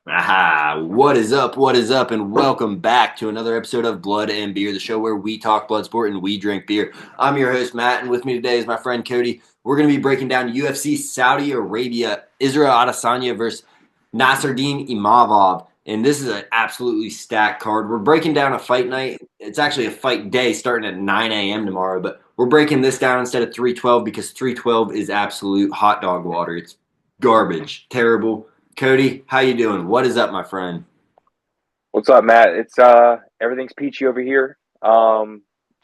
Aha, what is up? What is up? And welcome back to another episode of Blood and Beer, the show where we talk blood sport and we drink beer. I'm your host, Matt, and with me today is my friend Cody. We're going to be breaking down UFC Saudi Arabia, Israel Adesanya versus Nassourdine Imavov. And this is an absolutely stacked card. We're breaking down a fight night. It's actually a fight day starting at 9 a.m. tomorrow, but we're breaking this down instead of 312 because 312 is absolute hot dog water. It's garbage, terrible. Cody, how you doing? What is up, my friend? What's up, Matt? It's everything's peachy over here.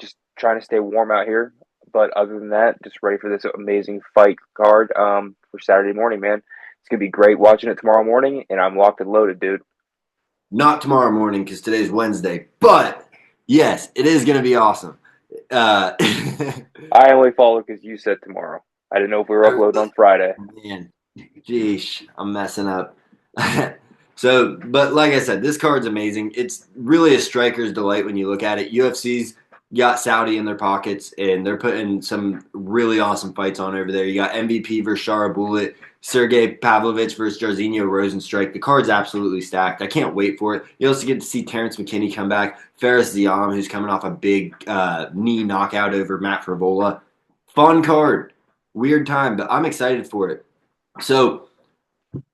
Just trying to stay warm out here. But other than that, just ready for this amazing fight card for Saturday morning, man. It's gonna be great watching it tomorrow morning, and I'm locked and loaded, dude. Not tomorrow morning because today's Wednesday, but yes, it is going to be awesome. Uh, I only follow because you said tomorrow. I didn't know if we were uploading on Friday. man, geesh, I'm messing up. But like I said, this card's amazing. It's really a striker's delight when you look at it. UFC's got Saudi in their pockets, and they're putting some really awesome fights on over there. You got MVP versus Shara Bullet, Sergey Pavlovich versus Jairzinho Rosenstrike. The card's absolutely stacked. I can't wait for it. You also get to see Terrence McKinney come back, Faris Ziam, who's coming off a big knee knockout over Matt Frivola. Fun card. Weird time, but I'm excited for it. So,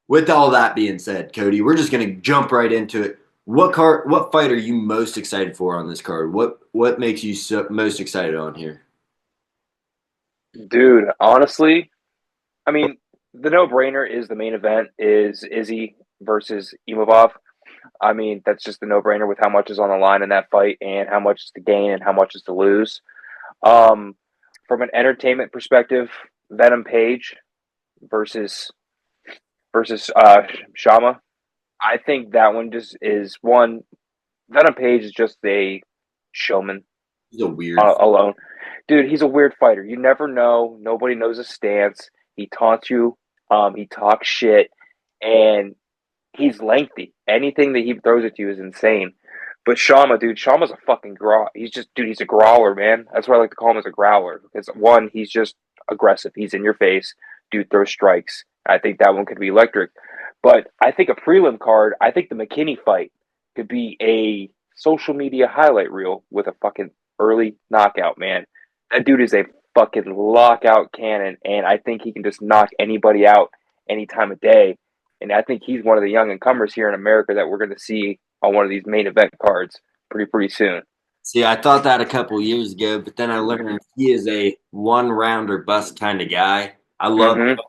with all that being said, Cody, we're just going to jump right into it. What fight are you most excited for on this card? What makes you most excited on here? Dude, honestly, I mean, the no-brainer is the main event is Izzy versus Imavov. I mean, that's just the no-brainer with how much is on the line in that fight and how much is to gain and how much is to lose. Um, from an entertainment perspective, Venom Page versus Shama. I think that one just is one. Venom Page is just a showman He's a weird. alone. Dude, he's a weird fighter. You never know. Nobody knows his stance. He taunts you. He talks shit, and he's lengthy. Anything that he throws at you is insane. But Shama, dude, Shama's a fucking growl. He's a growler, man. That's why I like to call him as a growler. Because one, he's just aggressive. He's in your face. Dude throws strikes. I think that one could be electric. But I think a prelim card, I think the McKinney fight could be a social media highlight reel with a fucking early knockout, man. That dude is a fucking lockout cannon, and I think he can just knock anybody out any time of day. And I think he's one of the young incomers here in America that we're going to see on one of these main event cards pretty soon. See, I thought that a couple years ago, but then I learned he is a one rounder bust kind of guy. I love Mm-hmm.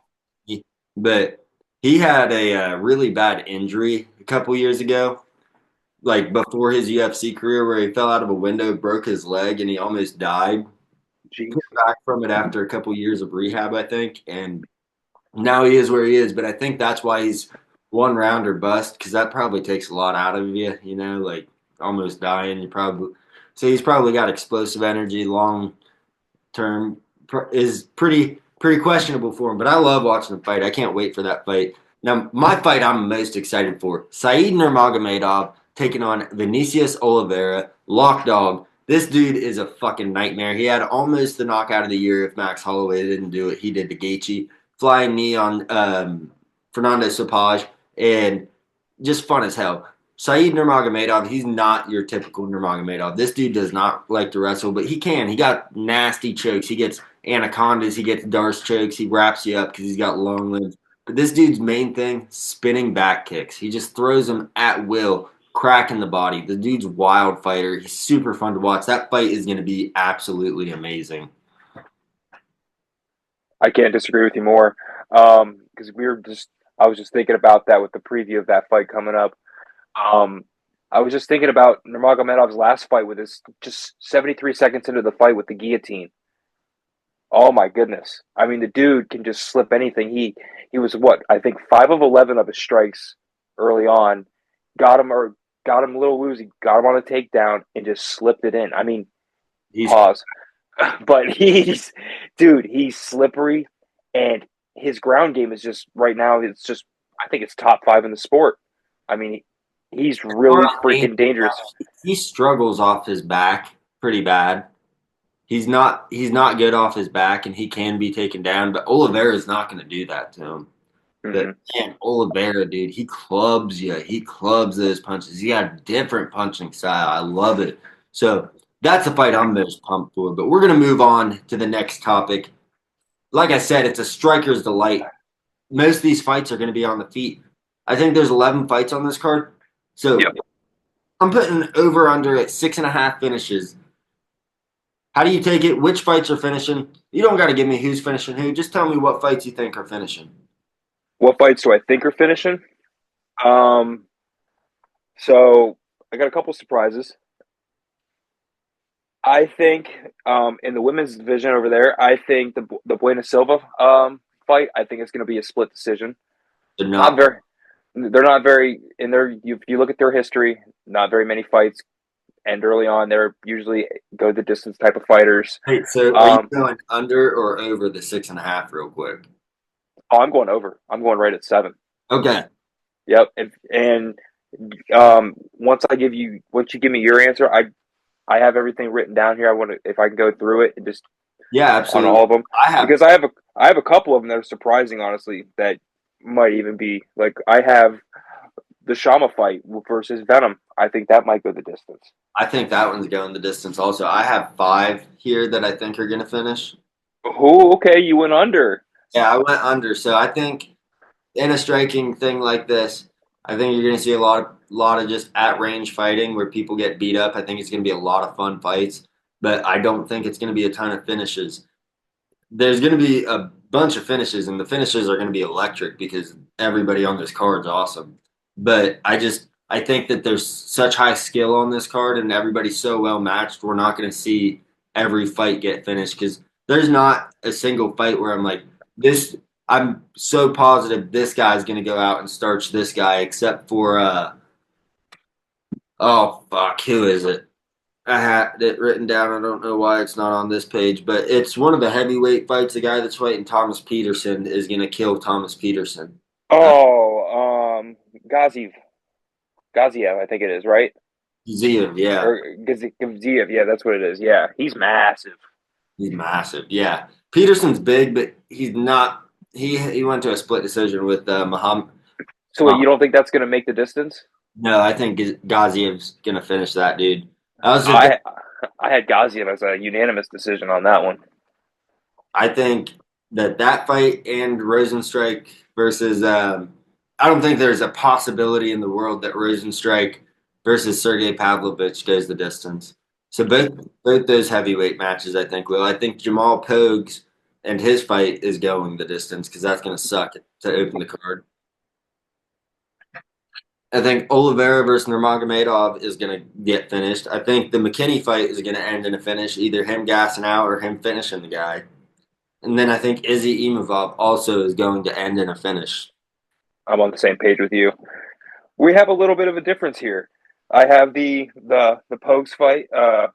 him, but he had a really bad injury a couple years ago, like before his UFC career, where he fell out of a window, broke his leg, and he almost died. Jeez. Came back from it after a couple years of rehab, I think, and now he is where he is. But I think that's why he's one round or bust because that probably takes a lot out of you. You know, like almost dying. You probably so he's probably got explosive energy. Long term is pretty questionable for him. But I love watching the fight. I can't wait for that fight. Now, my fight I'm most excited for: Saeed Nurmagomedov taking on Vinicius Oliveira, Lock Dog. This dude is a fucking nightmare. He had almost the knockout of the year if Max Holloway didn't do it. He did to Gaethje. Flying knee on Fernando Sapage, and just fun as hell. Saeed Nurmagomedov, he's not your typical Nurmagomedov. This dude does not like to wrestle, but he can. He got nasty chokes. He gets anacondas. He gets Darce chokes. He wraps you up because he's got long limbs. But this dude's main thing, spinning back kicks. He just throws them at will, cracking the body. The dude's a wild fighter. He's super fun to watch. That fight is going to be absolutely amazing. I can't disagree with you more. Because I was just thinking about that with the preview of that fight coming up. Um, I was just thinking about Nurmagomedov's last fight with his just 73 seconds into the fight with the guillotine. Oh my goodness! I mean, the dude can just slip anything. He was what I think 5 of 11 of his strikes early on got him a little woozy, got him on a takedown, and just slipped it in. I mean, He's pause. But he's slippery, and his ground game is just right now. It's just I think it's top five in the sport. I mean, he's really freaking dangerous. he struggles off his back pretty bad. He's not good off his back, and he can be taken down. But Oliveira is not going to do that to him. But Hmm. man, Oliveira, dude, he clubs you. He clubs those punches. He got a different punching style. I love it. So that's the fight I'm most pumped for. But we're gonna move on to the next topic. Like I said, it's a striker's delight. Most of these fights are gonna be on the feet. I think there's 11 fights on this card. So Yep. I'm putting over under at 6.5 finishes. How do you take it? Which fights are finishing? You don't got to give me who's finishing who. Just tell me what fights you think are finishing. What fights do I think are finishing? Um, so I got a couple surprises. I think in the women's division over there, I think the Buena Silva fight. I think it's going to be a split decision. They're Not not. very. They're not very in their. You look at their history. Not very many fights end early on. They're usually go the distance type of fighters. Wait, so are you Um, going under or over the 6.5 real quick? oh, I'm going over. I'm going right at 7. Okay. Yep. And once you give me your answer, I have everything written down here. I want to if I can go through it and just Yeah, on absolutely. all of them I have. because I have a couple of them that are surprising, honestly. That might even be like I have the Shama fight versus Venom. I think that might go the distance. I think that one's going the distance also. I have 5 here that I think are going to finish. Oh, okay, you went under. Yeah, I went under. So I think in a striking thing like this, I think you're going to see a lot of just at range fighting where people get beat up. I think it's going to be a lot of fun fights, but I don't think it's going to be a ton of finishes. There's going to be a bunch of finishes, and the finishes are going to be electric because everybody on this card is awesome. But I think that there's such high skill on this card, and everybody's so well matched. We're not going to see every fight get finished because there's not a single fight where I'm like this. I'm so positive this guy's going to go out and starch this guy, except for oh fuck, who is it? I had it written down. I don't know why it's not on this page, but it's one of the heavyweight fights. The guy that's fighting Thomas Peterson is going to kill Thomas Peterson. Uh, Oh, Gaziev, Gaziev, I think it is right, Ziev, yeah, or Gaziev. Yeah, that's what it is. Yeah, he's massive. he's massive. Yeah, Peterson's big, but he's not. He went to a split decision with Muhammad. So wait, you don't think that's going to make the distance? No, I think Gaziev's going to finish that dude. I also think I I had Gaziev as a unanimous decision on that one. I think that fight and Rosenstrike versus I don't think there's a possibility in the world that Rosenstrike versus Sergey Pavlovich goes the distance. So both those heavyweight matches, I think will. I think Jamal Pogues and his fight is going the distance because that's going to suck to open the card. I think Oliveira versus Nurmagomedov is going to get finished. I think the McKinney fight is going to end in a finish, either him gassing out or him finishing the guy. And then I think Izzy Imavov also is going to end in a finish. I'm on the same page with you. We have a little bit of a difference here. I have the Pogues fight. I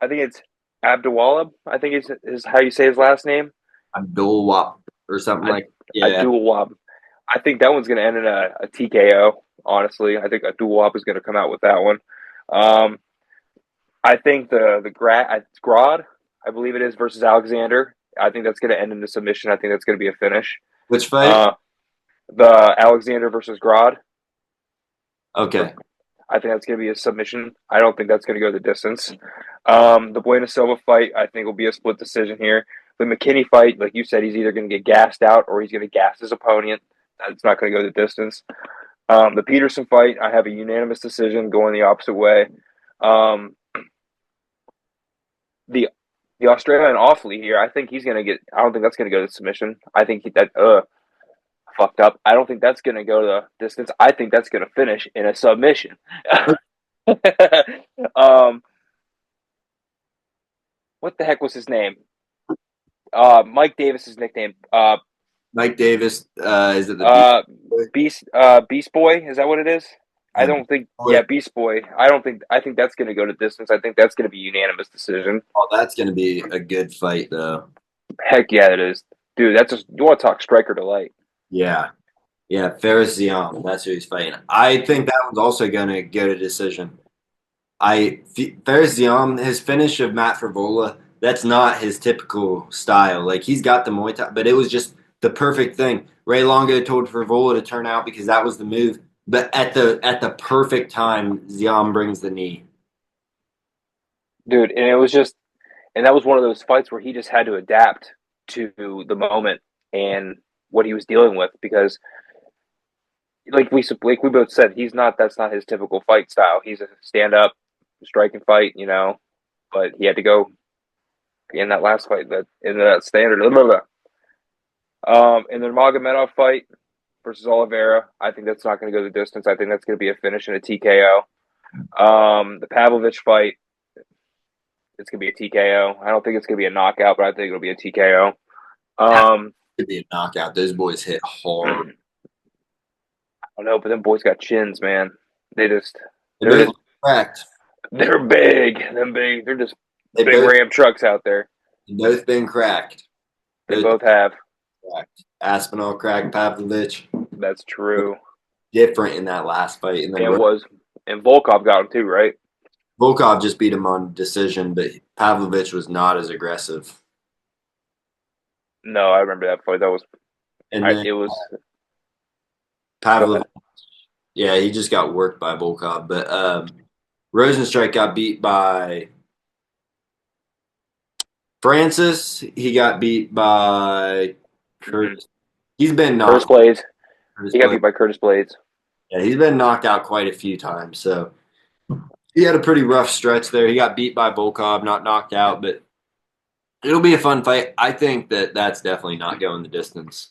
think it's Abdulwalab. I think is how you say his last name. Abdul Wap or something I like yeah. Abdulwab. I think that one's going to end in a TKO. Honestly, I think Abdulwab is going to come out with that one. Um, I think the Grad, I believe it is versus Alexander. I think that's going to end in a submission. I think that's going to be a finish. Which fight? Uh, the Alexander versus Grad. Okay. I think that's going to be a submission. I don't think that's going to go the distance. The Buena Silva fight, I think, will be a split decision here. The McKinney fight, like you said, he's either going to get gassed out or he's going to gas his opponent. That's not going to go the distance. The Peterson fight, I have a unanimous decision going the opposite way. Um, the the Australian Awfully here, I think he's going to get. I don't think that's going to go to submission. I think that fucked up. I don't think that's going to go the distance. I think that's going to finish in a submission. um, what the heck was his name? Mike Davis's nickname. Mike Davis, is it the Beast Boy? Beast Boy. Is that what it is? I The don't Beast think. Yeah, Boy? Beast Boy. I don't think. I think that's going to go to distance. I think that's going to be unanimous decision. Oh, that's going to be a good fight, though. Heck yeah, it is, dude. That's just you want to talk striker delight. Yeah. Yeah. Ferris Zion. That's who he's fighting. I think that one's also going to go to decision. Ferris Zion, his finish of Matt Frivola, that's not his typical style. Like, he's got the Muay Thai, but it was just the perfect thing. Ray Longo told Frevola to turn out because that was the move. But at the perfect time, Zion brings the knee. Dude, and it was just, and that was one of those fights where he just had to adapt to the moment and what he was dealing with because, like we both said, that's not his typical fight style. He's a stand up, strike and fight, but he had to go in that last fight, that in that standard. Blah, blah, blah. In the Magomedov fight versus Oliveira, I think that's not going to go the distance. I think that's going to be a finish and a TKO. The Pavlovich fight, it's going to be a TKO. I don't think it's going to be a knockout, but I think it'll be a TKO. That could be a knockout. Those boys hit hard. I don't know, but them boys got chins, man. They just they're They're just cracked. they're big. Them big. They're just They big both Ram trucks out there. both been cracked. They Both both have. cracked. Aspinall cracked Pavlovich. That's true. Different in that last fight, and then And Volkov got him too, right? Volkov just beat him on decision, but Pavlovich was not as aggressive. No, I remember that fight. And then It was. Go Pavlovich, ahead. yeah, he just got worked by Volkov. But Rosenstrike got beat by Francis. He got beat by Curtis. He's been Curtis knocked. Blades. Curtis He got Blade. beat by Curtis Blades. Yeah, he's been knocked out quite a few times. So he had a pretty rough stretch there. He got beat by Volkov, not knocked out, but it'll be a fun fight. I think that's definitely not going the distance.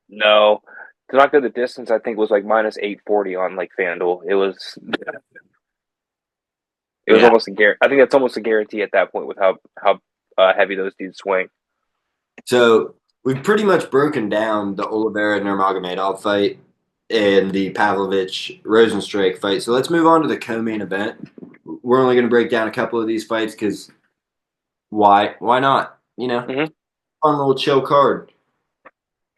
No, to not go the distance, I think was like minus 840 on like FanDuel. It was Yeah. almost a guarantee. I think that's almost a guarantee at that point with how heavy those dudes swing. So we've pretty much broken down the Oliveira Nurmagomedov fight and the Pavlovich Rosenstrike fight. So let's move on to the co-main event. We're only going to break down a couple of these fights because why not? Mm-hmm. Fun little chill card.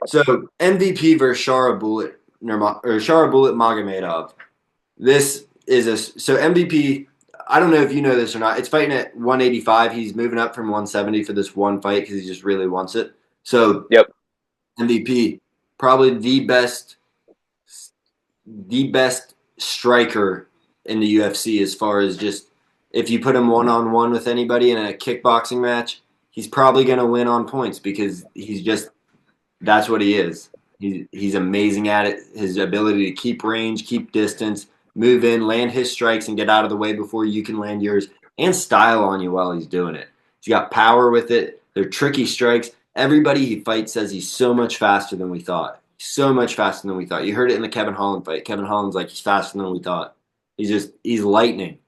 So MVP versus Shara Bullet or Shara Bullet Magomedov. This is so MVP. I don't know if you know this or not. It's fighting at 185. He's moving up from 170 for this one fight because he just really wants it. So Yep. MVP, probably the best striker in the UFC as far as just if you put him one on one with anybody in a kickboxing match, he's probably going to win on points because he's just that's what he is. He's amazing at it. His ability to keep range, keep distance, move in, land his strikes, and get out of the way before you can land yours, and style on you while he's doing it. He's got power with it. They're tricky strikes. Everybody he fights says he's so much faster than we thought. So much faster than we thought. You heard it in the Kevin Holland fight. Kevin Holland's like, he's faster than we thought. He's lightning.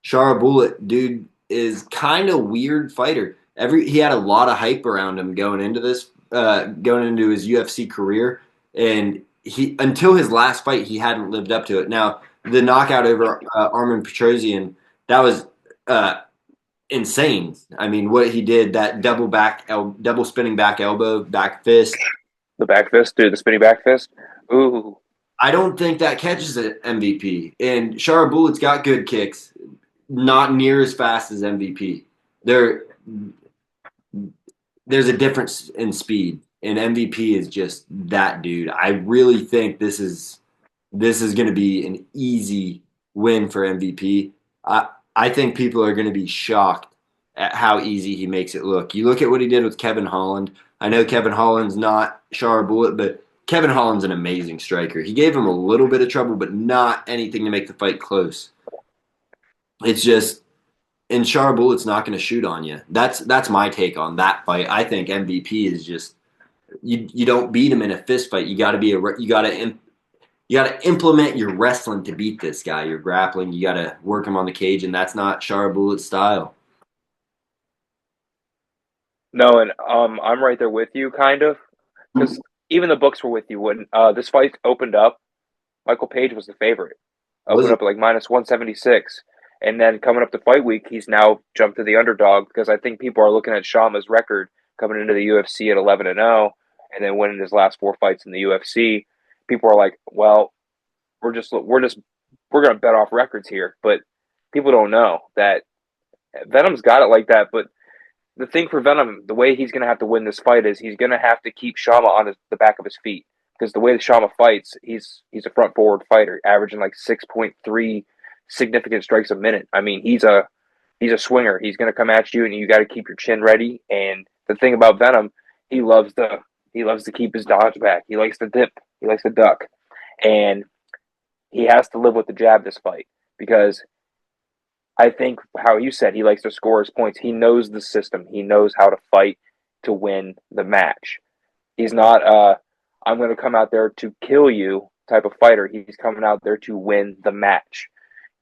Shara Bullet, dude, is kind of weird fighter. He had a lot of hype around him going into his UFC career, and he until his last fight he hadn't lived up to it. Now the knockout over Armin Petrosian, that was insane. I mean, what he did, that double spinning back elbow, back fist. The back fist, dude. The spinning back fist. Ooh. I don't think that catches an MVP. And Shara Bullet's got good kicks, not near as fast as MVP. There's a difference in speed, and MVP is just that dude. I really think this is going to be an easy win for MVP. I think people are going to be shocked at how easy he makes it look. You look at what he did with Kevin Holland. I know Kevin Holland's not Shara Bullet, but Kevin Holland's an amazing striker. He gave him a little bit of trouble, but not anything to make the fight close. It's just, and Shara Bullet's not going to shoot on you. That's my take on that fight. I think MVP is just you don't beat him in a fist fight. You got to implement your wrestling to beat this guy. Your grappling, you got to work him on the cage, and that's not Shara Bullet's style. No, and I'm right there with you, kind of, because even the books were with you when this fight opened up. Michael Page was the favorite. Was Opened it? up at like minus 176, and then coming up to fight week, he's now jumped to the underdog because I think people are looking at Shama's record coming into the UFC at 11-0, and then winning his last 4 fights in the UFC. People are like, well, we're gonna bet off records here, but people don't know that Venom's got it like that. But the thing for Venom, the way he's going to have to win this fight is he's going to have to keep Shama on the back of his feet, because the way that Shama fights, he's a front forward fighter, averaging like 6.3 significant strikes a minute. I mean, he's a swinger. He's going to come at you, and you got to keep your chin ready. And the thing about Venom, he loves to keep his dodge back. He likes to dip. He likes to duck, and he has to live with the jab this fight, because I think how you said he likes to score his points. He knows the system. He knows how to fight to win the match. He's not I'm going to come out there to kill you type of fighter. He's coming out there to win the match.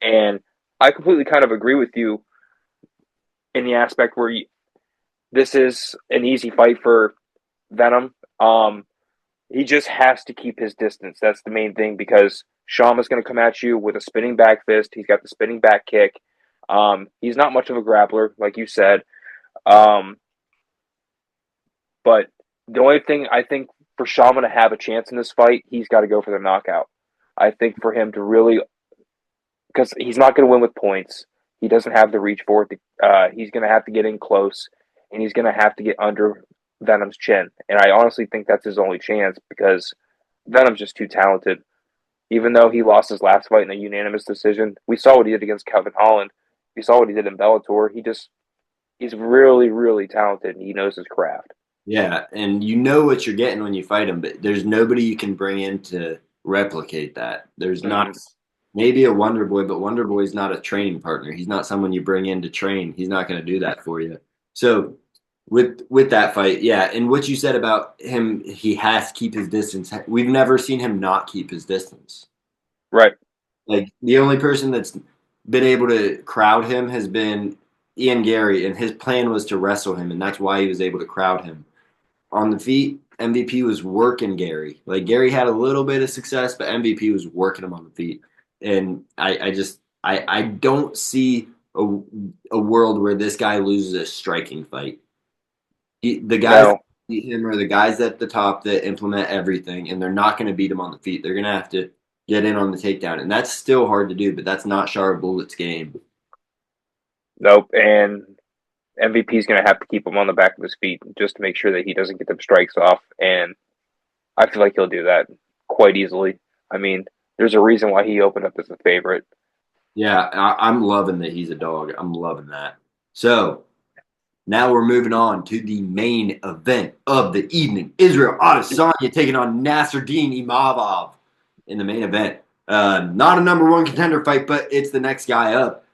And I completely kind of agree with you in the aspect where this is an easy fight for Venom. He just has to keep his distance. That's the main thing, because Shama's going to come at you with a spinning back fist. He's got the spinning back kick. He's not much of a grappler, like you said. But the only thing I think for Shama to have a chance in this fight, he's got to go for the knockout. I think for him to really, because he's not going to win with points. He doesn't have the reach for it. He's going to have to get in close, and he's going to have to get under Venom's chin. And I honestly think that's his only chance, because Venom's just too talented. Even though he lost his last fight in a unanimous decision, we saw what he did against Kevin Holland. We saw what he did in Bellator. He's really, really talented, and he knows his craft. Yeah, and you know what you're getting when you fight him, but there's nobody you can bring in to replicate that. There's not maybe a Wonder Boy, but Wonder Boy's not a training partner. He's not someone you bring in to train. He's not going to do that for you. So with that fight, yeah, and what you said about him, he has to keep his distance. We've never seen him not keep his distance. Right. Like, the only person that's been able to crowd him has been Ian Gary, and his plan was to wrestle him, and that's why he was able to crowd him. On the feet, MVP was working Gary. Like, Gary had a little bit of success, but MVP was working him on the feet. And I don't see a world where this guy loses a striking fight. The guys that beat him are the guys at the top that implement everything, and they're not going to beat him on the feet. They're going to have to get in on the takedown, and that's still hard to do, but that's not Shara Bullet's game. Nope, and MVP's going to have to keep him on the back of his feet just to make sure that he doesn't get them strikes off, and I feel like he'll do that quite easily. I mean, there's a reason why he opened up as a favorite. Yeah, I'm loving that he's a dog. I'm loving that. So now we're moving on to the main event of the evening. Israel Adesanya taking on Nassourdine Imavov in the main event. Not a number one contender fight, but it's the next guy up.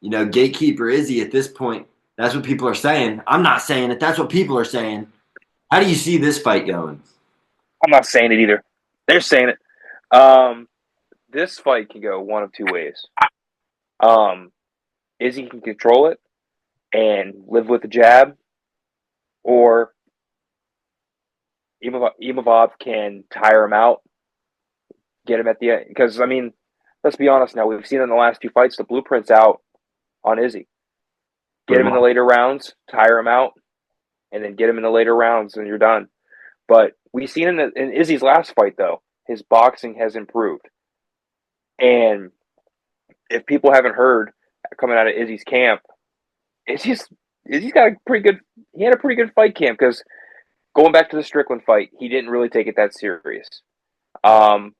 Gatekeeper Izzy at this point. That's what people are saying. I'm not saying it. That's what people are saying. How do you see this fight going? I'm not saying it either. They're saying it. This fight can go one of two ways. Izzy can control it and live with the jab, or Imavov can tire him out, get him at the end. Because, I mean, let's be honest now. We've seen in the last two fights the blueprint's out on Izzy. Get him in the later rounds, tire him out, and then get him in the later rounds, and you're done. But we've seen in Izzy's last fight, though, his boxing has improved. And if people haven't heard coming out of Izzy's camp, Izzy's got a pretty good fight camp, because going back to the Strickland fight, he didn't really take it that serious. And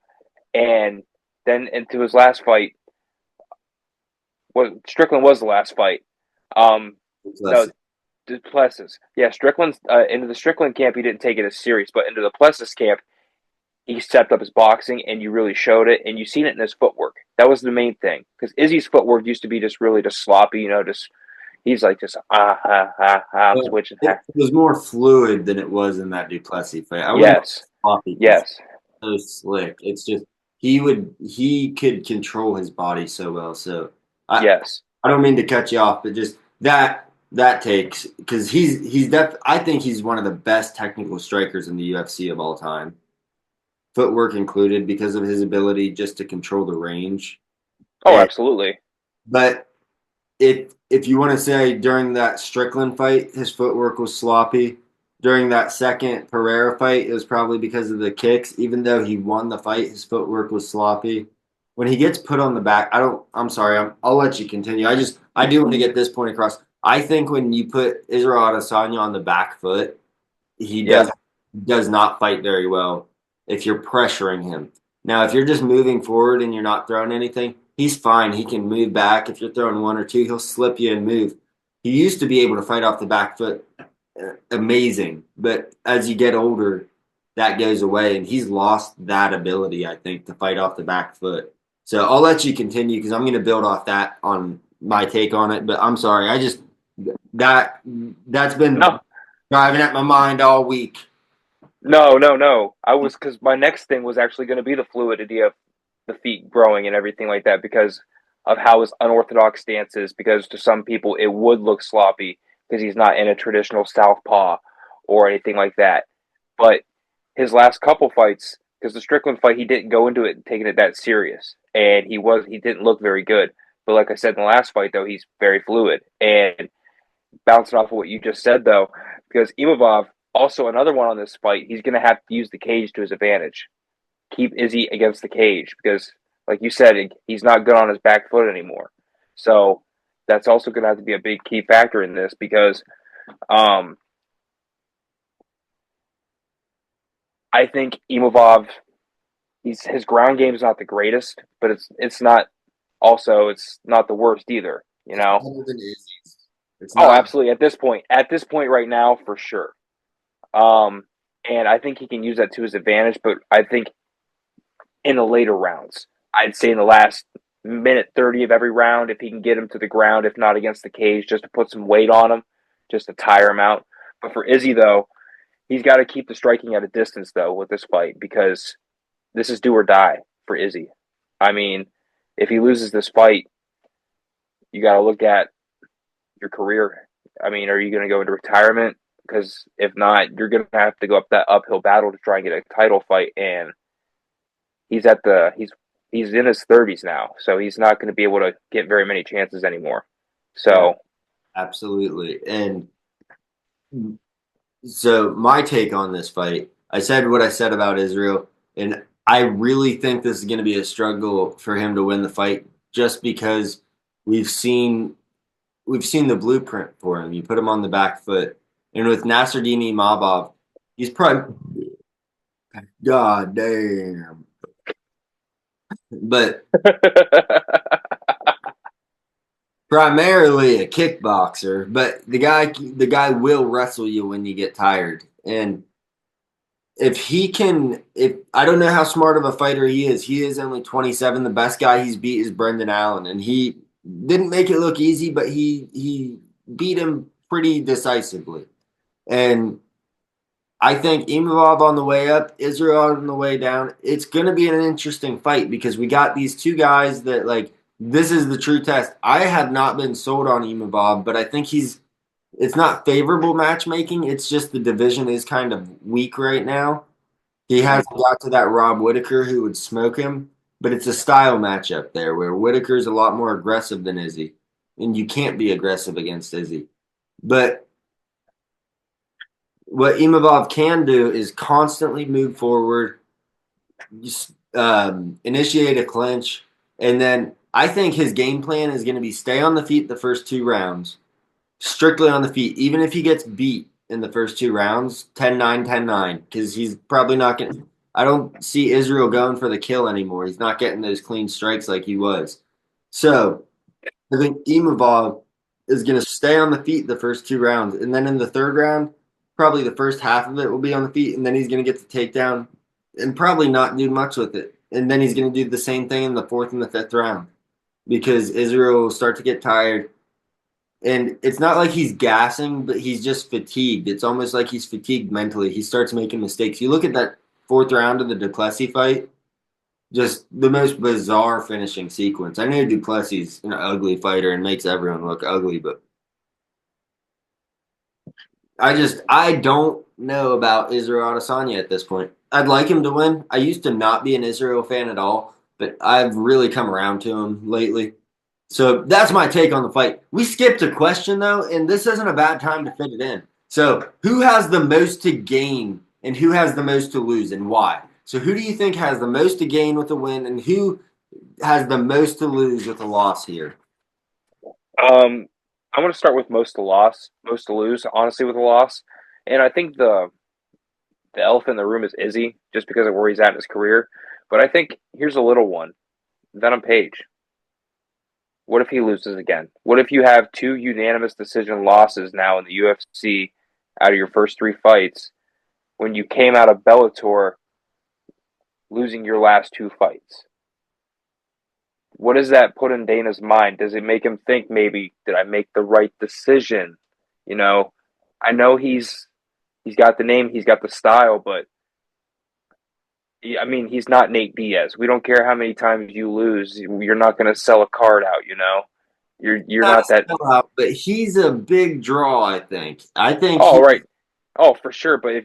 then into his last fight, Strickland was the last fight. No, Duplessis. Yeah, Strickland's into the Strickland camp, he didn't take it as serious, but into the Duplessis camp, he stepped up his boxing, and you really showed it, and you've seen it in his footwork. That was the main thing, because Izzy's footwork used to be just sloppy, he's like switching. It was more fluid than it was in that Duplessis fight. Yes. So slick. It's just he could control his body so well. So I don't mean to cut you off, but just that takes, because I think he's one of the best technical strikers in the UFC of all time, footwork included, because of his ability just to control the range. Absolutely. But if you want to say during that Strickland fight, his footwork was sloppy. During that second Pereira fight, it was probably because of the kicks. Even though he won the fight, his footwork was sloppy. When he gets put on the back, I'll let you continue. I do want to get this point across. I think when you put Israel Adesanya on the back foot, he Yeah. does not fight very well if you're pressuring him. Now, if you're just moving forward and you're not throwing anything, he's fine. He can move back. If you're throwing one or two, he'll slip you and move. He used to be able to fight off the back foot, amazing. But as you get older, that goes away, and he's lost that ability, I think, to fight off the back foot. So I'll let you continue because I'm going to build off that on my take on it. But I'm sorry, I just that's been No, driving at my mind all week. no. I was because my next thing was actually going to be the fluidity of the feet growing and everything like that because of how his unorthodox stance is. Because to some people, it would look sloppy because he's not in a traditional southpaw or anything like that. But his last couple fights, because the Strickland fight, he didn't go into it taking it that serious, and he didn't look very good. But like I said in the last fight, though, he's very fluid. And bouncing off of what you just said, though, because Imavov, also another one on this fight, he's going to have to use the cage to his advantage. Keep Izzy against the cage because, like you said, he's not good on his back foot anymore. So that's also going to have to be a big key factor in this because um, I think Imavov, his ground game is not the greatest, but it's not the worst either. You It's know? better than Izzy's. It's Oh, not. absolutely. At this point right now, for sure. Um, and I think he can use that to his advantage. But I think in the later rounds, I'd say in the last minute 30 of every round, if he can get him to the ground, if not against the cage, just to put some weight on him, just to tire him out. But for Izzy, though, he's got to keep the striking at a distance, though, with this fight because this is do or die for Izzy. I mean, if he loses this fight, you got to look at your career. I mean, are you going to go into retirement? Because if not, you're going to have to go up that uphill battle to try and get a title fight. And he's in his 30s now, so he's not going to be able to get very many chances anymore. Yeah, So, absolutely. And so my take on this fight, I said what I said about Israel, and I really think this is going to be a struggle for him to win the fight just because we've seen we've seen the blueprint for him. You put him on the back foot. And with Nassourdine Imavov, he's probably god damn. But primarily a kickboxer, but the guy will wrestle you when you get tired. And if I don't know how smart of a fighter he is only 27. The best guy he's beat is Brendan Allen, and he didn't make it look easy, but he beat him pretty decisively. And I think Imavov on the way up, Israel on the way down. It's going to be an interesting fight because we got these two guys that like this is the true test. I have not been sold on Imavov, but I think it's not favorable matchmaking. It's just the division is kind of weak right now. He mm-hmm. hasn't got to that Rob Whitaker who would smoke him, but it's a style matchup there where Whitaker's a lot more aggressive than Izzy, and you can't be aggressive against Izzy. But what Imavov can do is constantly move forward, initiate a clinch, and then I think his game plan is going to be stay on the feet the first two rounds, strictly on the feet, even if he gets beat in the first two rounds, 10-9, 10-9, because he's probably not going to. I don't see Israel going for the kill anymore. He's not getting those clean strikes like he was. So I think Imavov is going to stay on the feet the first two rounds. And then in the third round, probably the first half of it will be on the feet. And then he's going to get the takedown and probably not do much with it. And then he's going to do the same thing in the fourth and the fifth round because Israel will start to get tired. And it's not like he's gassing, but he's just fatigued. It's almost like he's fatigued mentally. He starts making mistakes. You look at that fourth round of the Duplessis fight, just the most bizarre finishing sequence. I know Duplessis an ugly fighter and makes everyone look ugly, but I don't know about Israel Adesanya at this point. I'd like him to win. I used to not be an Israel fan at all, but I've really come around to him lately. So that's my take on the fight. We skipped a question though, and this isn't a bad time to fit it in. So who has the most to gain and who has the most to lose and why? So who do you think has the most to gain with a win and who has the most to lose with a loss here? I'm going to start with most to lose, honestly, with a loss. And I think the elephant in the room is Izzy, just because of where he's at in his career. But I think here's a little one: Venom Page. What if he loses again? What if you have two unanimous decision losses now in the UFC out of your first three fights when you came out of Bellator losing your last two fights? What does that put in Dana's mind? Does it make him think, maybe, did I make the right decision? You know, I know he's got the name, he's got the style, but I mean, he's not Nate Diaz. We don't care how many times you lose. You're not going to sell a card out. You're Not not that. a sellout, but he's a big draw. I think Oh, he. right. Oh, for sure. But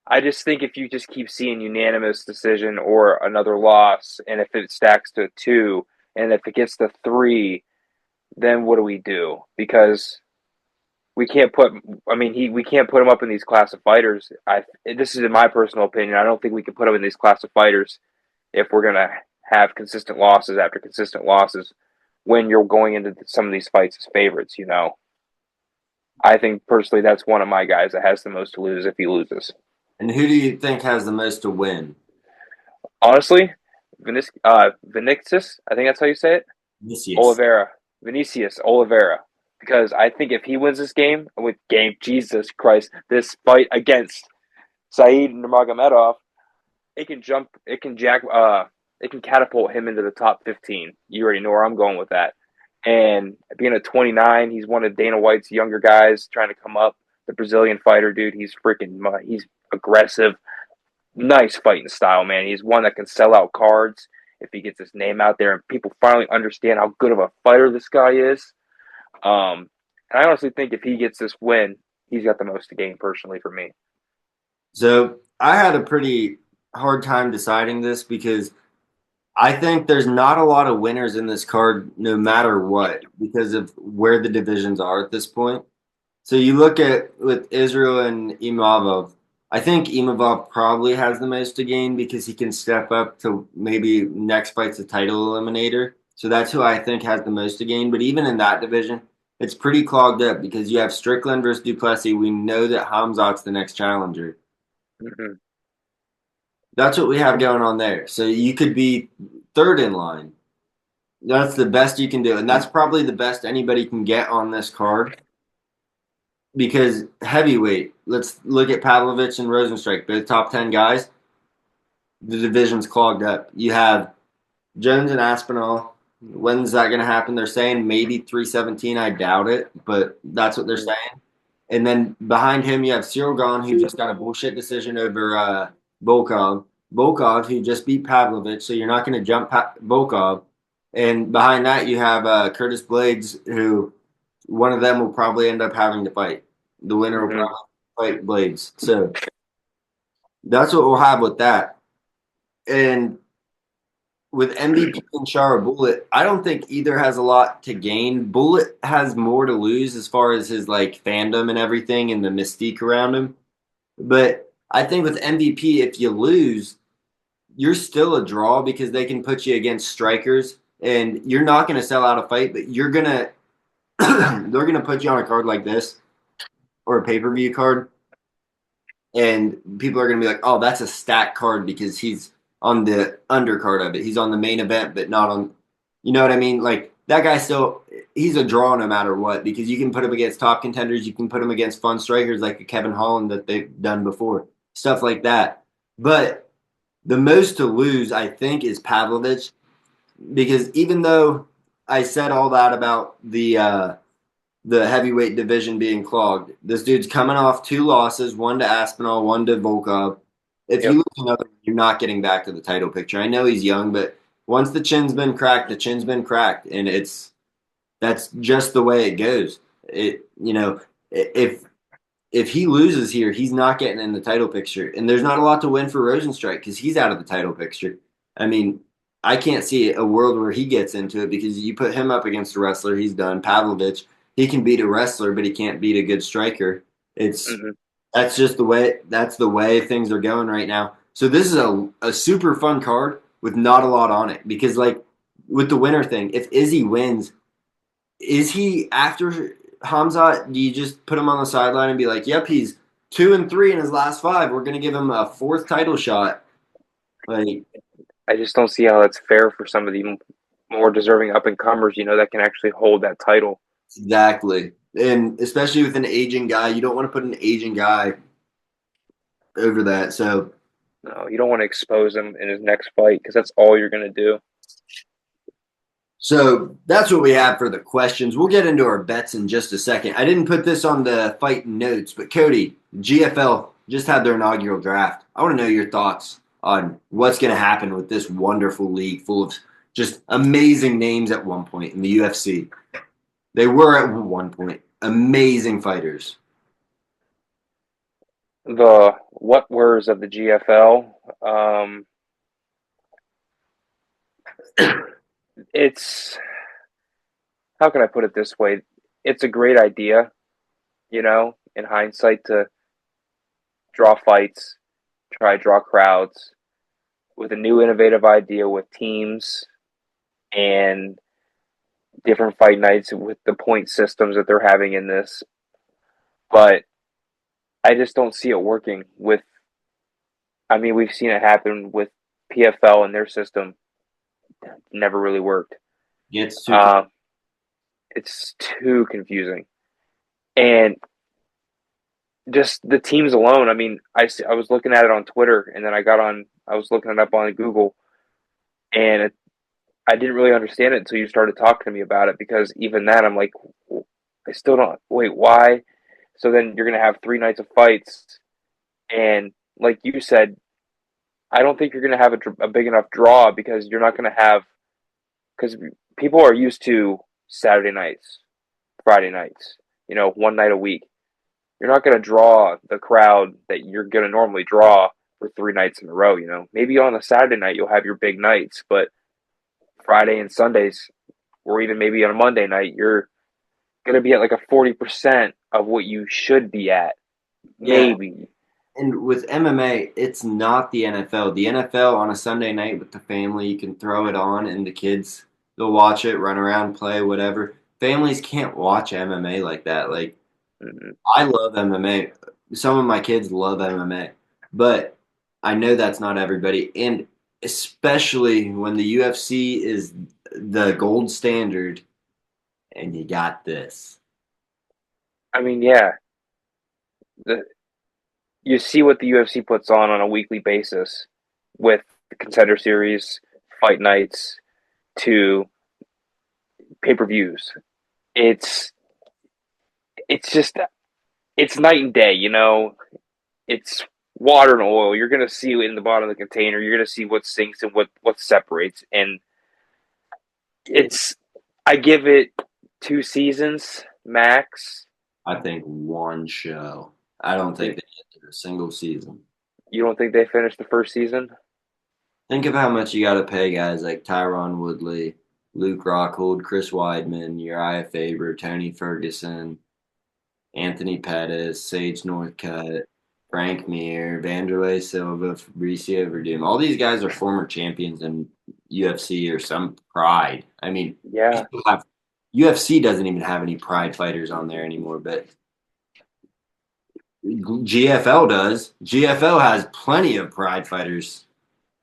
I just think if you just keep seeing unanimous decision or another loss, and if it stacks to two, and if it gets to three, then what do we do? Because we can't put. I mean, we can't put him up in these class of fighters. This is in my personal opinion. I don't think we can put him in these class of fighters if we're gonna have consistent losses after consistent losses when you're going into some of these fights as favorites. I think personally that's one of my guys that has the most to lose if he loses. And who do you think has the most to win? Honestly, Vinicius, I think that's how you say it. Vinicius. Oliveira, Vinicius Oliveira, because I think if he wins this game, Jesus Christ, this fight against Saeed Nurmagomedov, it can catapult him into the top 15. You already know where I'm going with that. And being a 29, he's one of Dana White's younger guys trying to come up. The Brazilian fighter, dude, he's aggressive, nice fighting style, man. He's one that can sell out cards if he gets his name out there and people finally understand how good of a fighter this guy is. And I honestly think if he gets this win, he's got the most to gain personally for me. So I had a pretty hard time deciding this because I think there's not a lot of winners in this card, no matter what, because of where the divisions are at this point. So you look at with Israel and Imavov. I think Imavov probably has the most to gain because he can step up to maybe next fight's a title eliminator. So that's who I think has the most to gain. But even in that division, it's pretty clogged up because you have Strickland versus Duplessis. We know that Hamzat's the next challenger. Mm-hmm. That's what we have going on there. So you could be third in line. That's the best you can do. And that's probably the best anybody can get on this card because heavyweight, let's look at Pavlovich and Rosenstrike, both top 10 guys. The division's clogged up. You have Jones and Aspinall. When's that going to happen? They're saying maybe 317. I doubt it, but that's what they're Mm-hmm. saying. And then behind him, you have Cyril Gahn, who just got a bullshit decision over Volkov. Volkov, who just beat Pavlovich, so you're not going to jump Volkov. And behind that, you have Curtis Blades, who one of them will probably end up having to fight. The winner will Mm-hmm. probably fight Blades. So that's what we'll have with that. And with MVP and Shara Bullet, I don't think either has a lot to gain. Bullet has more to lose as far as his like fandom and everything and the mystique around him. But I think with MVP, if you lose, you're still a draw because they can put you against strikers and you're not going to sell out a fight, but you're going to they're going to put you on a card like this or a pay-per-view card and people are going to be like, "Oh, that's a stacked card because he's on the undercard of it. He's on the main event, but not on." You know what I mean? Like that guy still, he's a draw no matter what because you can put him against top contenders, you can put him against fun strikers like a Kevin Holland that they've done before, stuff like that. But the most to lose, I think, is Pavlovich because even though I said all that about the heavyweight division being clogged. This dude's coming off two losses, one to Aspinall, one to Volkov. If you Yep. lose another, you're not getting back to the title picture. I know he's young, but once the chin's been cracked, the chin's been cracked, and that's just the way it goes. If he loses here, he's not getting in the title picture, and there's not a lot to win for Rosenstrike because he's out of the title picture. I mean, I can't see a world where he gets into it because you put him up against a wrestler, he's done. Pavlovich, he can beat a wrestler, but he can't beat a good striker. It's Mm-hmm. that's just the way that's the way things are going right now. So this is a super fun card with not a lot on it because like with the winner thing, if Izzy wins, is he after Hamzat? Do you just put him on the sideline and be like, "Yep, he's 2-3 in his last five. We're gonna give him a fourth title shot." Like I just don't see how that's fair for some of the more deserving up and comers, that can actually hold that title. exactly, and especially with an aging guy, you don't want to put an aging guy over that. No, you don't want to expose him in his next fight because that's all you're going to do. So that's what we have for the questions. We'll get into our bets in just a second. I didn't put this on the fight notes, but Cody, GFL just had their inaugural draft. I want to know your thoughts on what's going to happen with this wonderful league full of just amazing names at one point in the UFC. They were at one point amazing fighters. The what words of the GFL? It's how can I put it this way? It's a great idea, in hindsight, to draw fights, try to draw crowds with a new innovative idea with teams and different fight nights with the point systems that they're having in this. But I just don't see it working with. I mean, we've seen it happen with PFL and their system. Never really worked. Gets too Um, it's too confusing. And just the teams alone. I mean, I was looking at it on Twitter, and then I was looking it up on Google, and I didn't really understand it until you started talking to me about it. Because even that, I'm like, I still don't. Wait, why? So then you're gonna have 3 nights of fights, and like you said, I don't think you're gonna have a big enough draw because you're not gonna have because people are used to Saturday nights, Friday nights, one night a week. You're not going to draw the crowd that you're going to normally draw for 3 nights in a row. Maybe on a Saturday night you'll have your big nights, but Friday and Sundays, or even maybe on a Monday night, you're going to be at like a 40% of what you should be at. yeah. Maybe. And with MMA, it's not the NFL. The NFL on a Sunday night with the family, you can throw it on and the kids, they'll watch it, run around, play, whatever. Families can't watch MMA like that. Like, Mm-hmm. I love MMA. Some of my kids love MMA, but I know that's not everybody. And especially when the UFC is the gold standard and you got this. I mean, yeah, the, you see what the UFC puts on a weekly basis with the contender series, fight nights, to pay per views. It's it's just it's night and day. It's water and oil. You're gonna see in the bottom of the container. You're gonna see what sinks and what separates. And it's I give it 2 seasons max. I think one show. I don't think You they get through a single season. don't think they finished the first season? Think of how much you got to pay guys like Tyron Woodley, Luke Rockhold, Chris Weidman, Uriah Faber, Tony Ferguson, Anthony Pettis, Sage Northcutt, Frank Mir, Vanderlei Silva, Fabricio Verdum. All these guys are former champions in UFC or some pride. I mean, Yeah. UFC doesn't even have any pride fighters on there anymore, but GFL does. GFL has plenty of pride fighters.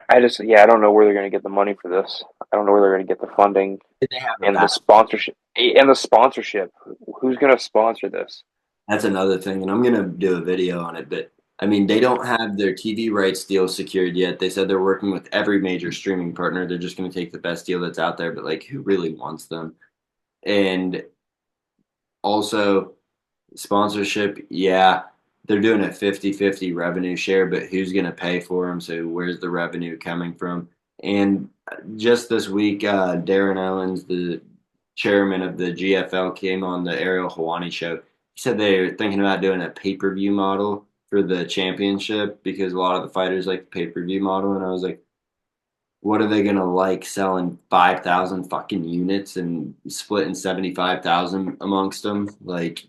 I don't know where they're gonna get the money for this. I don't know where they're gonna get the funding They have a and the back. sponsorship. And the sponsorship. Who's gonna sponsor this? That's another thing, and I'm gonna do a video on it. But I mean, they don't have their TV rights deal secured yet. They said they're working with every major streaming partner. They're just gonna take the best deal that's out there. But like, who really wants them? And also sponsorship, yeah, they're doing a 50-50 revenue share, but who's gonna pay for them? So where's the revenue coming from? And just this week, Darren Owens, the chairman of the GFL, came on the Ariel Helwani show. He said they're thinking about doing a pay-per-view model for the championship because a lot of the fighters like the pay-per-view model. And I was like, what are they gonna like selling 5,000 fucking units and splitting 75,000 amongst them? Like,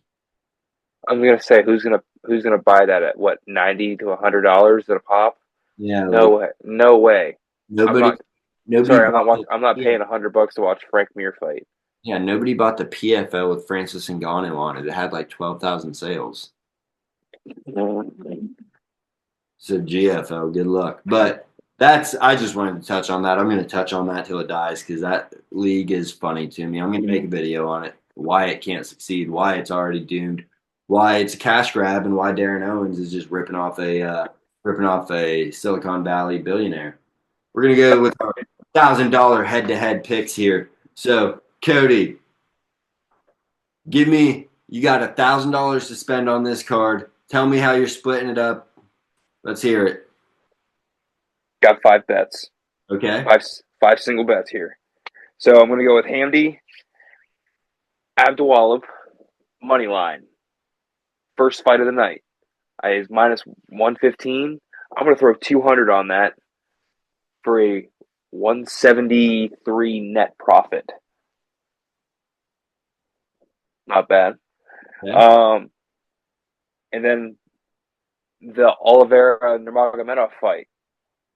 I was gonna say who's gonna buy that at what, $90 to $100 at a pop? yeah, No like way. No way. I'm nobody, not nobody sorry. bought it. I'm not Yeah, paying $100 to watch Frank Mir fight. Yeah, nobody bought the PFL with Francis Ngannou on it. It had like 12,000 sales. So GFL, good luck. But I just wanted to touch on that. I'm going to touch on that till it dies because that league is funny to me. I'm going to make a video on it, why it can't succeed, why it's already doomed, why it's a cash grab, and why Darren Owens is just ripping off a Silicon Valley billionaire. We're going to go with our $1,000 head-to-head picks here. So, Cody, you got $1,000 to spend on this card. Tell me how you're splitting it up. Let's hear it. Got 5 bets. Okay. Five single bets here. So I'm going to go with Hamdi Abdulwalib money line. First fight of the night. Is minus 115. I'm going to throw 200 on that for a 173 net profit. Not bad. Yeah. And then the Oliveira Nurmagomedov fight.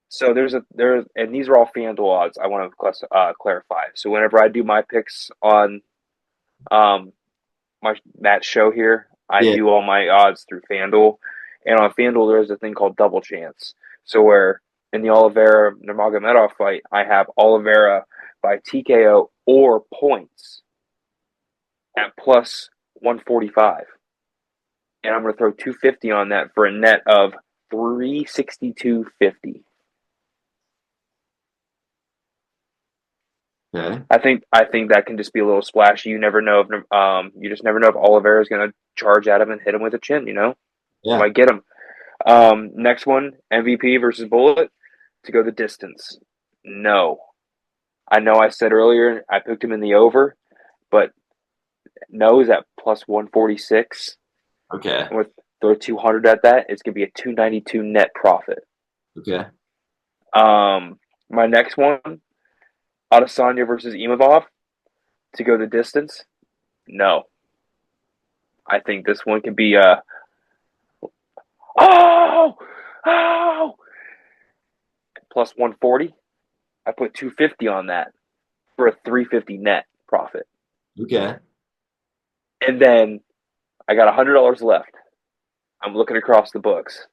So and these are all FanDuel odds. I want to clarify. So whenever I do my picks on that show here, I Yeah. do all my odds through FanDuel, and on FanDuel there's a thing called Double Chance. So where in the Oliveira Nurmagomedov fight, I have Oliveira by TKO or points at plus 145, and I'm going to throw 250 on that for a net of 362.50. Okay. I think that can just be a little splashy. You never know if you just never know if Oliveira is going to charge at him and hit him with a chin. You Yeah. might get him. Next one, MVP versus Bullet to go the distance. No, I know I said earlier I picked him in the over, but no is at plus 146. Okay. I'm going to throw 200 at that. It's going to be a 292 net profit. Okay. My next one, Adesanya versus Imavov to go the distance. No, I think this one could be oh oh plus 140. I put 250 on that for a 350 net profit. Okay. And then I got $100 left. I'm looking across the books.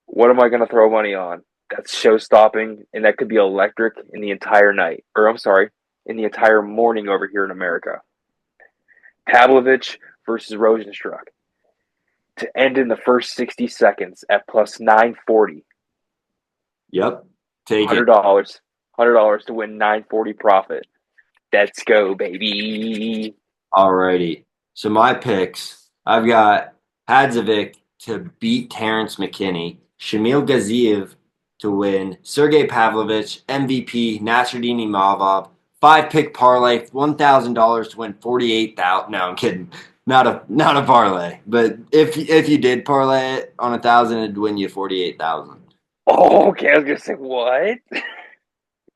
What am I going to throw money on? That's show stopping, and that could be electric in the entire night. Or I'm sorry, in the entire morning over here in America. Pavlovich versus Rosenstruck to end in the first 60 seconds at plus 940. Yep. Take it. $100 to win 940 profit. Let's go, baby. Alrighty. So my picks, I've got Hadzovic to beat Terrence McKinney, Shamil Gaziev to win, Sergey Pavlovich, MVP, Nassourdine Imavov, 5-pick parlay, $1,000 to win 48,000. No, I'm kidding. Not a parlay, but if you did parlay it on 1,000, it'd win you 48,000. Oh, okay. I was gonna say what?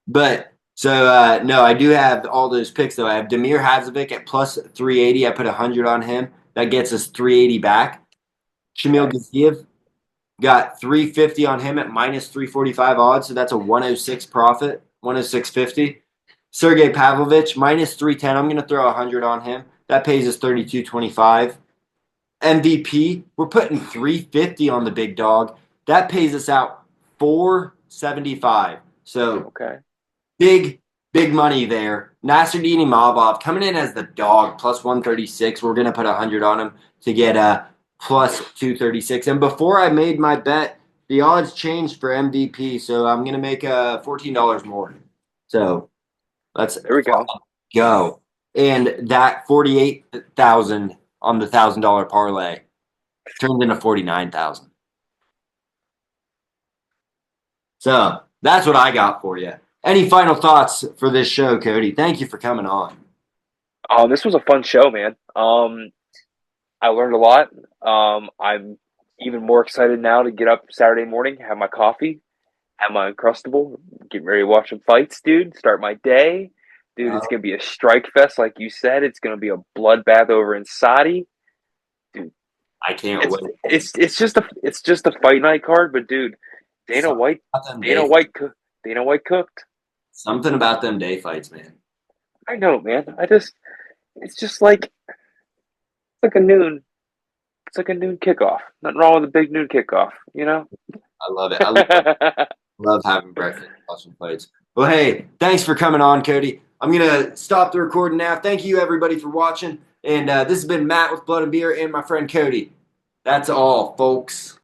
But no, I do have all those picks though. I have Damir Hadzovic at plus 380. I put 100 on him. That gets us 380 back. Shamil Okay. Gaziev got 350 on him at minus 345 odds, so that's a 106 profit, 106.50. Sergey Pavlovich minus 310. I'm going to throw 100 on him. That pays us 32.25. MVP, we're putting 350 on the big dog. That pays us out 475. So Okay. big money there. Nassourdine Imavov coming in as the dog, plus 136. We're going to put 100 on him to get a plus 236. And before I made my bet, the odds changed for MVP, so I'm going to make $14 more. So let's There we go. go. And that 48,000 on the $1,000 parlay turns into 49,000. So that's what I got for you. Any final thoughts for this show, Cody? Thank you for coming on. This was a fun show, man. I learned a lot. I'm even more excited now to get up Saturday morning, have my coffee, have my Uncrustable, get ready to watch some fights, dude. Start my day. Dude, it's Uh, gonna be a strike fest, like you said. It's gonna be a bloodbath over in Saudi. Dude, I can't it's wait. it's just a fight night card, but dude, Dana Something White about them day, Dana White Dana White cooked. something about them day fights, man. I know, man. It's just like like a noon. It's like a noon kickoff. Nothing wrong with a big noon kickoff, you know. I love it. I love having breakfast, watching fights. Well, hey, thanks for coming on, Cody. I'm gonna stop the recording now. Thank you, everybody, for watching. And this has been Matt with Blood and Beer and my friend Cody. That's all, folks.